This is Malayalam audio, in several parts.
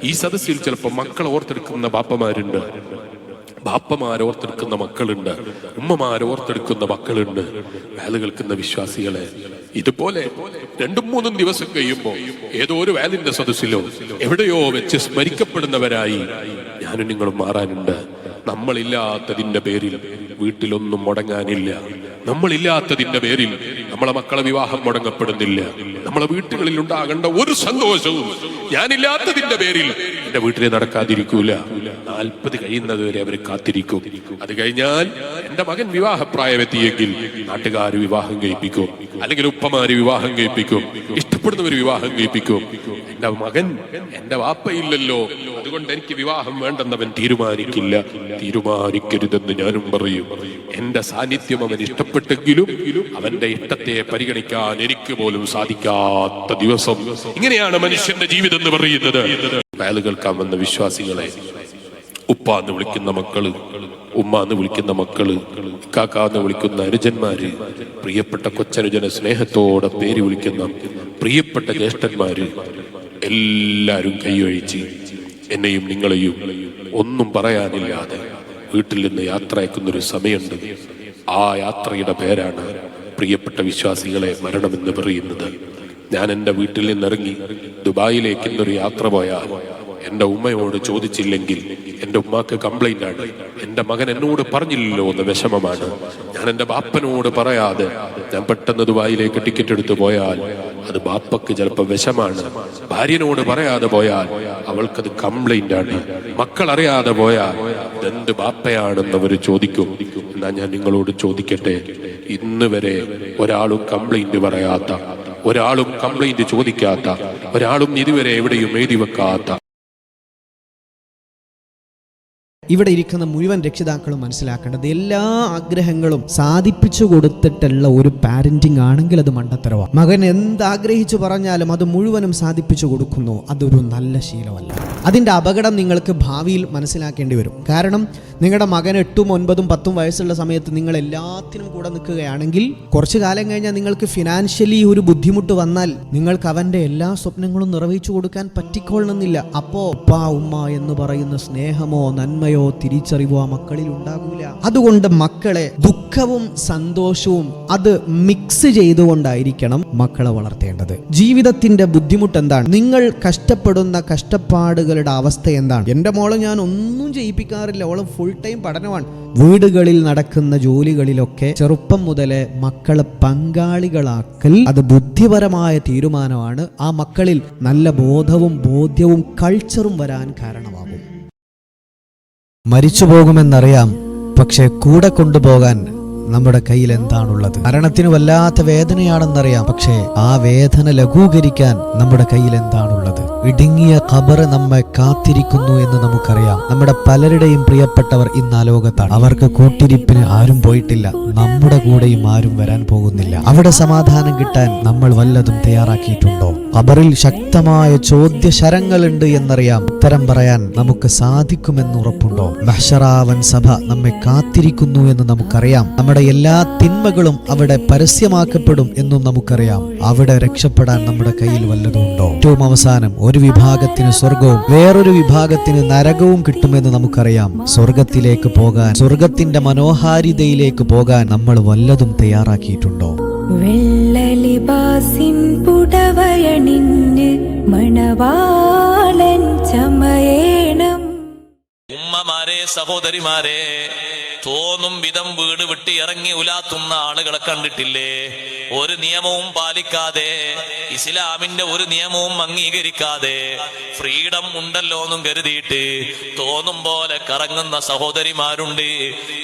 ഈ സദസ്സിൽ ചിലപ്പോൾ മക്കളെ ഓർത്തെടുക്കുന്ന ബാപ്പമാരുണ്ട്, ബാപ്പമാരോർത്തെടുക്കുന്ന മക്കളുണ്ട്, ഉമ്മമാരോർത്തെടുക്കുന്ന മക്കളുണ്ട്. വേല കേൾക്കുന്ന വിശ്വാസികളെ, ഇതുപോലെ 2-3 ദിവസം കഴിയുമ്പോൾ ഏതോ ഒരു വേലിന്റെ സദസ്സിലോ എവിടെയോ വെച്ച് സ്മരിക്കപ്പെടുന്നവരായി ഞാനും നിങ്ങളും മാറാനുണ്ട്. നമ്മളില്ലാത്തതിന്റെ പേരിൽ വീട്ടിലൊന്നും മുടങ്ങാനില്ല. നമ്മളില്ലാത്തതിന്റെ പേരിൽ നമ്മളെ മക്കളെ വിവാഹം മുടങ്ങപ്പെടുന്നില്ല. നമ്മളെ വീട്ടുകളിൽ ഉണ്ടാകേണ്ട ഒരു സന്തോഷവും ഞാനില്ലാത്തതിന്റെ പേരിൽ എന്റെ വീട്ടിൽ നടക്കാതിരിക്കൂല. 40 കഴിയുന്നത് വരെ അവർ കാത്തിരിക്കും. അത് കഴിഞ്ഞാൽ എന്റെ മകൻ വിവാഹപ്രായമെത്തിയെങ്കിൽ നാട്ടുകാർ വിവാഹം കഴിപ്പിക്കും, അല്ലെങ്കിൽ ഉപ്പമാര് വിവാഹം കഴിപ്പിക്കും, ഇഷ്ടപ്പെടുന്നവർ വിവാഹം കഴിപ്പിക്കും. എന്റെ മകൻ എന്റെ വാപ്പയില്ലല്ലോ, അതുകൊണ്ട് എനിക്ക് വിവാഹം വേണ്ടെന്നവൻ തീരുമാനിക്കില്ല. തീരുമാനിക്കരുതെന്ന് ഞാനും പറയും. എന്റെ സാന്നിധ്യം അവൻ ഇഷ്ടപ്പെട്ടെങ്കിലും അവന്റെ ഇഷ്ടത്തെ പരിഗണിക്കാൻ എനിക്ക് പോലും സാധിക്കാത്ത ദിവസം. ഇങ്ങനെയാണ് മനുഷ്യന്റെ ജീവിതം എന്ന് പറയുന്നത്. വേല കേൾക്കാൻ വന്ന വിശ്വാസികളെ, ഉപ്പ എന്ന് വിളിക്കുന്ന മക്കള്, ഉമ്മ എന്ന് വിളിക്കുന്ന മക്കള്, കാക്ക എന്ന് വിളിക്കുന്ന അനുജന്മാര്, പ്രിയപ്പെട്ട കൊച്ചനുജനെ സ്നേഹത്തോടെ പേര് വിളിക്കുന്ന പ്രിയപ്പെട്ട ജ്യേഷ്ഠന്മാര്, എല്ലാരും കൈയൊഴിച്ച് എന്നെയും നിങ്ങളെയും ഒന്നും പറയാനില്ലാതെ വീട്ടിൽ നിന്ന് യാത്ര അയക്കുന്നൊരു സമയമുണ്ട്. ആ യാത്രയുടെ പേരാണ് പ്രിയപ്പെട്ട വിശ്വാസികളെ മരണമെന്ന് പറയുന്നത്. ഞാൻ എൻ്റെ വീട്ടിൽ നിന്നിറങ്ങി ദുബായിലേക്ക് ഇന്നൊരു യാത്ര പോയാൽ എൻ്റെ ഉമ്മയോട് ചോദിച്ചില്ലെങ്കിൽ എൻ്റെ ഉമ്മാക്ക് കംപ്ലൈന്റ് ആണ്. എൻ്റെ മകൻ എന്നോട് പറഞ്ഞില്ലല്ലോ എന്ന് വിഷമമാണ്. ഞാൻ എൻ്റെ ബാപ്പനോട് പറയാതെ ഞാൻ പെട്ടെന്ന് ദുബായിലേക്ക് ടിക്കറ്റ് എടുത്ത് പോയാൽ അത് ബാപ്പക്ക് ചിലപ്പോൾ വിഷമാണ്. ഭാര്യനോട് പറയാതെ പോയാൽ അവൾക്കത് കംപ്ലൈന്റ് ആണ്. മക്കൾ അറിയാതെ പോയാൽ ഇതെന്ത് ബാപ്പയാണെന്ന് അവർ ചോദിക്കും. എന്നാ ഞാൻ നിങ്ങളോട് ചോദിക്കട്ടെ, ഇന്ന് വരെ ഒരാളും കംപ്ലൈന്റ് പറയാത്ത, ഒരാളും കംപ്ലൈന്റ് ചോദിക്കാത്ത, ഒരാളും ഇതുവരെ എവിടെയും എഴുതി വെക്കാത്ത ഇവിടെ ഇരിക്കുന്ന മുഴുവൻ രക്ഷിതാക്കളും മനസ്സിലാക്കേണ്ടത്, എല്ലാ ആഗ്രഹങ്ങളും സാധിപ്പിച്ചു കൊടുത്തിട്ടുള്ള ഒരു പാരന്റിങ് ആണെങ്കിൽ അത് മണ്ടത്തരവാണ്. മകൻ എന്താഗ്രഹിച്ചു പറഞ്ഞാലും അത് മുഴുവനും സാധിപ്പിച്ചു കൊടുക്കുന്നു, അതൊരു നല്ല ശീലമല്ല. അതിൻ്റെ അപകടം നിങ്ങൾക്ക് ഭാവിയിൽ മനസ്സിലാക്കേണ്ടി വരും. കാരണം നിങ്ങളുടെ മകൻ 8, 9, 10 വയസ്സുള്ള സമയത്ത് നിങ്ങൾ എല്ലാത്തിനും കൂടെ നിൽക്കുകയാണെങ്കിൽ കുറച്ചു കാലം കഴിഞ്ഞാൽ നിങ്ങൾക്ക് ഫിനാൻഷ്യലി ഒരു ബുദ്ധിമുട്ട് വന്നാൽ നിങ്ങൾക്ക് അവൻ്റെ എല്ലാ സ്വപ്നങ്ങളും നിറവേച്ചു കൊടുക്കാൻ പറ്റിക്കൊള്ളണമെന്നില്ല. അപ്പോൾ ഉപ്പ ഉമ്മ എന്ന് പറയുന്ന സ്നേഹമോ നന്മയോ തിരിച്ചറിവോ ആ മക്കളിൽ ഉണ്ടാകൂല. അതുകൊണ്ട് മക്കളെ ദുഃഖവും സന്തോഷവും അത് മിക്സ് ചെയ്തുകൊണ്ടായിരിക്കണം മക്കളെ വളർത്തേണ്ടത്. ജീവിതത്തിന്റെ ബുദ്ധിമുട്ട് എന്താണ്, നിങ്ങൾ കഷ്ടപ്പെടുന്ന കഷ്ടപ്പാടുകളുടെ അവസ്ഥ എന്താണ്. എൻ്റെ മോളെ ഞാൻ ഒന്നും ചെയ്യിപ്പിക്കാറില്ല, അവള് ഫുൾ ടൈം പഠനമാണ്. വീടുകളിൽ നടക്കുന്ന ജോലികളിലൊക്കെ ചെറുപ്പം മുതലേ മക്കളെ പങ്കാളികളാക്കൽ അത് ബുദ്ധിപരമായ തീരുമാനമാണ്. ആ മക്കളിൽ നല്ല ബോധവും ബോധ്യവും കൾച്ചറും വരാൻ കാരണമാകും. മരിച്ചു പോകുമെന്നറിയാം, പക്ഷെ കൂടെ കൊണ്ടുപോകാൻ നമ്മുടെ കയ്യിൽ എന്താണുള്ളത്. മരണത്തിന് വല്ലാത്ത വേദനയാണെന്നറിയാം, പക്ഷേ ആ വേദന ലഘൂകരിക്കാൻ നമ്മുടെ കയ്യിൽ എന്താണുള്ളത്. ഇടുങ്ങിയ ഖബർ നമ്മെ കാത്തിരിക്കുന്നു എന്ന് നമുക്കറിയാം. നമ്മുടെ പലരുടെയും പ്രിയപ്പെട്ടവർ ഇന്ന് ആ ലോകത്താണ്. അവർക്ക് കൂട്ടിരിപ്പിന് ആരും പോയിട്ടില്ല, നമ്മുടെ കൂടെയും ആരും വരാൻ പോകുന്നില്ല. അവിടെ സമാധാനം കിട്ടാൻ നമ്മൾ വല്ലതും തയ്യാറാക്കിയിട്ടുണ്ടോ? ഖബറിൽ ശക്തമായ ചോദ്യശരങ്ങളുണ്ട് എന്നറിയാം. ഉത്തരം പറയാൻ നമുക്ക് സാധിക്കുമെന്ന് ഉറപ്പുണ്ടോ? മഹ്ശറാവൻ സഭ നമ്മെ കാത്തിരിക്കുന്നു എന്ന് നമുക്കറിയാം. നമ്മുടെ എല്ലാ തിന്മകളും അവിടെ പരസ്യമാക്കപ്പെടും എന്നും നമുക്കറിയാം. അവിടെ രക്ഷപ്പെടാൻ നമ്മുടെ കയ്യിൽ വല്ലതുണ്ടോ? ഏറ്റവും അവസാനം ഒരു വിഭാഗത്തിന് സ്വർഗവും വേറൊരു വിഭാഗത്തിന് നരകവും കിട്ടുമെന്ന് നമുക്കറിയാം. സ്വർഗത്തിലേക്ക് പോകാൻ, സ്വർഗത്തിന്റെ മനോഹാരിതയിലേക്ക് പോകാൻ നമ്മൾ വല്ലതും തയ്യാറാക്കിയിട്ടുണ്ടോ? വെള്ളലിബാസിൻ പുടവയണിഞ്ഞ് മണവാളൻ ചമയേണം. ഉമ്മമാരെ, സഹോദരിമാരെ, തോന്നും വിധം വീട് വിട്ട് ഇറങ്ങി ഉലാത്തുന്ന ആളുകളെ കണ്ടിട്ടില്ലേ? ഒരു നിയമവും പാലിക്കാതെ, ഇസ്ലാമിന്റെ ഒരു നിയമവും അംഗീകരിക്കാതെ ഫ്രീഡം ഉണ്ടല്ലോ എന്നും കരുതിയിട്ട് തോന്നും പോലെ കറങ്ങുന്ന സഹോദരിമാരുണ്ട്.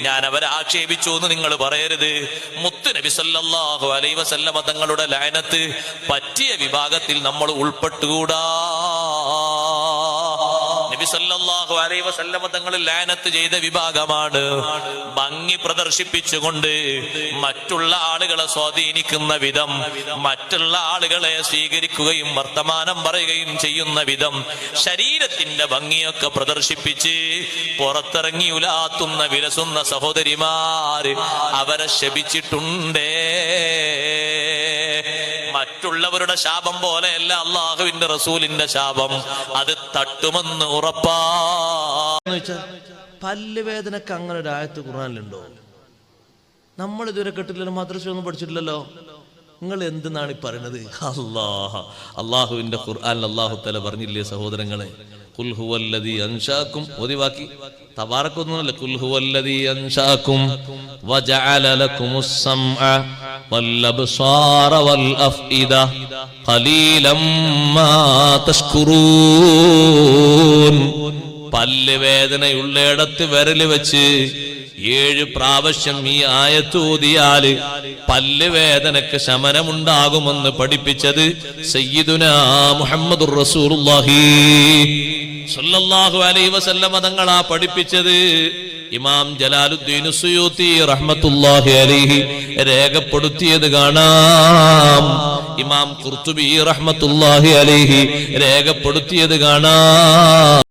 ഞാൻ അവരെ ആക്ഷേപിച്ചു എന്ന് നിങ്ങൾ പറയരുത്. മുത്ത് നബി സല്ലല്ലാഹു അലൈഹി വസല്ലമ തങ്ങളുടെ ലഅനത്ത് പറ്റിയ വിഭാഗത്തിൽ നമ്മൾ ഉൾപ്പെട്ടുകൂടാ. നബി സല്ലല്ലാഹു അലൈഹി വസല്ലമ തങ്ങൾ ലഅനത്ത് ചെയ്ത വിഭാഗമാണ് ഭംഗി പ്രദർശിപ്പിച്ചുകൊണ്ട് മറ്റുള്ള ആളുകളെ സ്വാധീനിക്കുന്ന വിധം, മറ്റുള്ള ആളുകളെ സ്വീകരിക്കുകയും വർത്തമാനം പറയുകയും ചെയ്യുന്ന വിധം ശരീരത്തിന്റെ ഭംഗിയൊക്കെ പ്രദർശിപ്പിച്ച് പുറത്തിറങ്ങി ഉലാത്തുന്ന വിലസുന്ന സഹോദരിമാര് അവരെ ശപിച്ചിട്ടുണ്ടേ. മറ്റുള്ളവരുടെ ശാപം പോലെയല്ല അള്ളാഹുവിന്റെ റസൂലിന്റെ ശാപം. അത് തട്ടുമെന്ന് ഉറപ്പാ. പല്ല് വേദനക്ക് അങ്ങനെ ഒരു ആയത്ത് ഖുർആനിലുണ്ടോ? നമ്മൾ ഇതുവരെ കേട്ടില്ലല്ലോ, മദ്രസ ഒന്നും പഠിച്ചിട്ടില്ലല്ലോ. നിങ്ങൾ എന്തെന്നാണ് ഈ പറയുന്നത്? അള്ളാഹുവിന്റെ ഖുർആനിൽ അല്ലാഹു തആല പറഞ്ഞില്ലേ സഹോദരങ്ങളെ, ഖുൽ ഹുവല്ലദീ അൻശാകും, ഓതിവാക്കി തബാറക്കൊന്നുമല്ല, ഖുൽ ഹുവല്ലദീ അൻശാകും വജഅല ലക്കുമുസ് സമഅ വൽ അബ്സാറ വൽ അഫ്ഇദ ഖലീലം മാ തഷ്കുറൂൻ. പല്ല് വേദനയുള്ളയിടത്ത് വിരല് വെച്ച് 7 പ്രാവശ്യം ഈ ആയത്ത് ഓതിയാല് പല്ല് വേദനക്ക് ശമനമുണ്ടാകുമെന്ന് പഠിപ്പിച്ചത് സയ്യിദുനാ മുഹമ്മദുർ റസൂലുള്ളാഹി സ്വല്ലല്ലാഹു അലൈഹി വസല്ലം തങ്ങളാ പഠിപ്പിച്ചത്. ഇമാം ജലാലുദ്ദീൻ സുയൂത്തി റഹ്മത്തുള്ളാഹി അലൈഹി രേഖപ്പെടുത്തിയത് കാണാം. ഇമാം ഖുർത്തുബി റഹ്മത്തുള്ളാഹി അലൈഹി രേഖപ്പെടുത്തിയത് കാണാം.